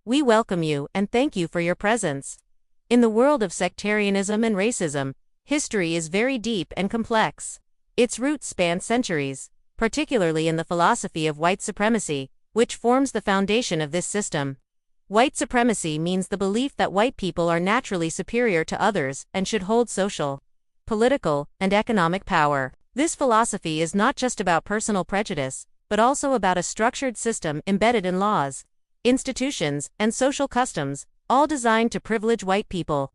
We welcome you and thank you for your presence. In the world of sectarianism and racism, history is very deep and complex. Its roots span centuries, particularly in the philosophy of white supremacy, which forms the foundation of this system. White supremacy means the belief that white people are naturally superior to others and should hold social, political, and economic power. This philosophy is not just about personal prejudice, but also about a structured system embedded in laws, institutions, and social customs, all designed to privilege white people.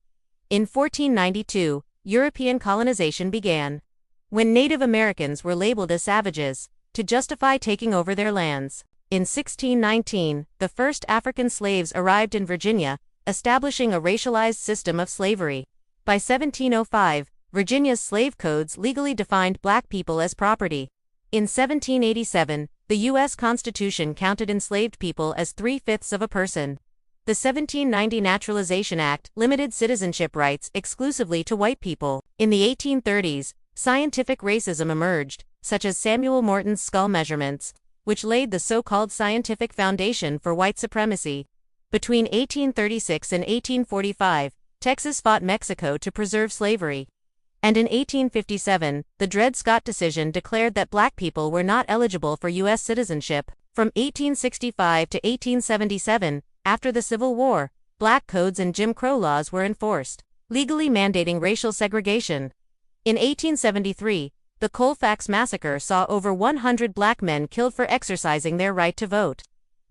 In 1492, European colonization began, when Native Americans were labeled as savages, to justify taking over their lands. In 1619, the first African slaves arrived in Virginia, establishing a racialized system of slavery. By 1705, Virginia's slave codes legally defined black people as property. In 1787, the U.S. Constitution counted enslaved people as 3/5 of a person. The 1790 Naturalization Act limited citizenship rights exclusively to white people. In the 1830s, scientific racism emerged, such as Samuel Morton's skull measurements, which laid the so-called scientific foundation for white supremacy. Between 1836 and 1845, Texas fought Mexico to preserve slavery. And in 1857, the Dred Scott decision declared that black people were not eligible for U.S. citizenship. From 1865 to 1877, after the Civil War, black codes and Jim Crow laws were enforced, legally mandating racial segregation. In 1873, the Colfax Massacre saw over 100 black men killed for exercising their right to vote.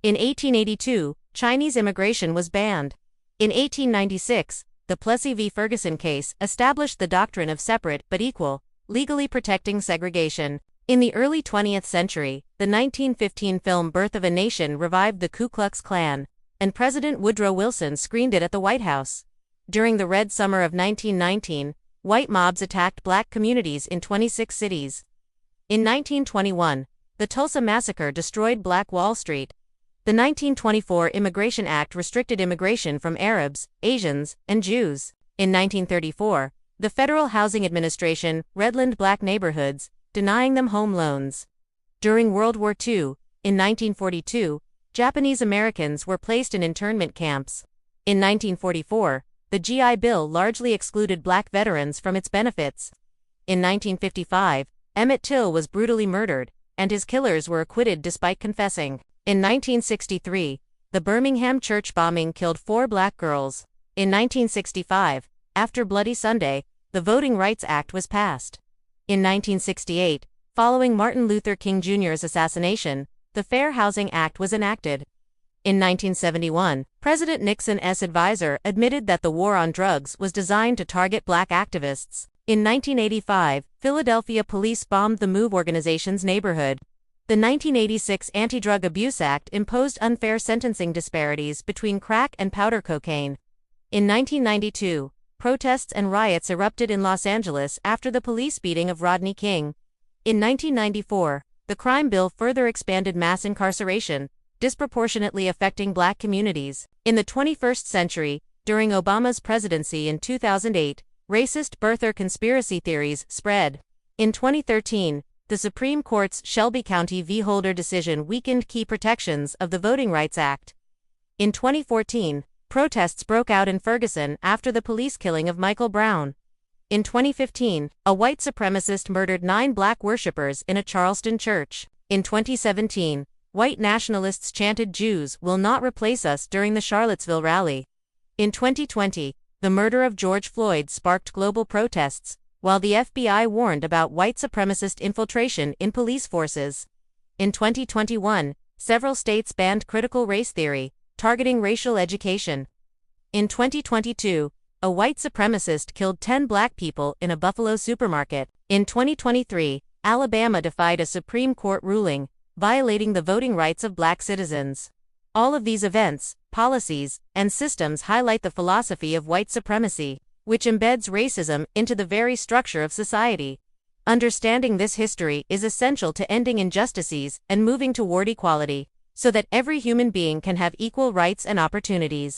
In 1882, Chinese immigration was banned. In 1896, the Plessy v. Ferguson case established the doctrine of separate but equal, legally protecting segregation. In the early 20th century, the 1915 film Birth of a Nation revived the Ku Klux Klan, and President Woodrow Wilson screened it at the White House. During the Red Summer of 1919, white mobs attacked black communities in 26 cities. In 1921, the Tulsa Massacre destroyed Black Wall Street. The 1924 Immigration Act restricted immigration from Arabs, Asians, and Jews. In 1934, the Federal Housing Administration redlined black neighborhoods, denying them home loans. During World War II, in 1942, Japanese Americans were placed in internment camps. In 1944, the GI Bill largely excluded black veterans from its benefits. In 1955, Emmett Till was brutally murdered, and his killers were acquitted despite confessing. In 1963, the Birmingham church bombing killed 4 black girls. In 1965, after Bloody Sunday, the Voting Rights Act was passed. In 1968, following Martin Luther King Jr.'s assassination, the Fair Housing Act was enacted. In 1971, President Nixon's advisor admitted that the war on drugs was designed to target black activists. In 1985, Philadelphia police bombed the MOVE organization's neighborhood. The 1986 Anti-Drug Abuse Act imposed unfair sentencing disparities between crack and powder cocaine. In 1992, protests and riots erupted in Los Angeles after the police beating of Rodney King. In 1994, the crime bill further expanded mass incarceration, disproportionately affecting black communities. In the 21st century, during Obama's presidency in 2008, racist birther conspiracy theories spread. In 2013, the Supreme Court's Shelby County v. Holder decision weakened key protections of the Voting Rights Act. In 2014, protests broke out in Ferguson after the police killing of Michael Brown. In 2015, a white supremacist murdered 9 black worshippers in a Charleston church. In 2017, white nationalists chanted "Jews will not replace us" during the Charlottesville rally. In 2020, the murder of George Floyd sparked global protests, while the FBI warned about white supremacist infiltration in police forces. In 2021, several states banned critical race theory, targeting racial education. In 2022, a white supremacist killed 10 black people in a Buffalo supermarket. In 2023, Alabama defied a Supreme Court ruling, violating the voting rights of black citizens. All of these events, policies, and systems highlight the philosophy of white supremacy, which embeds racism into the very structure of society. Understanding this history is essential to ending injustices and moving toward equality, so that every human being can have equal rights and opportunities.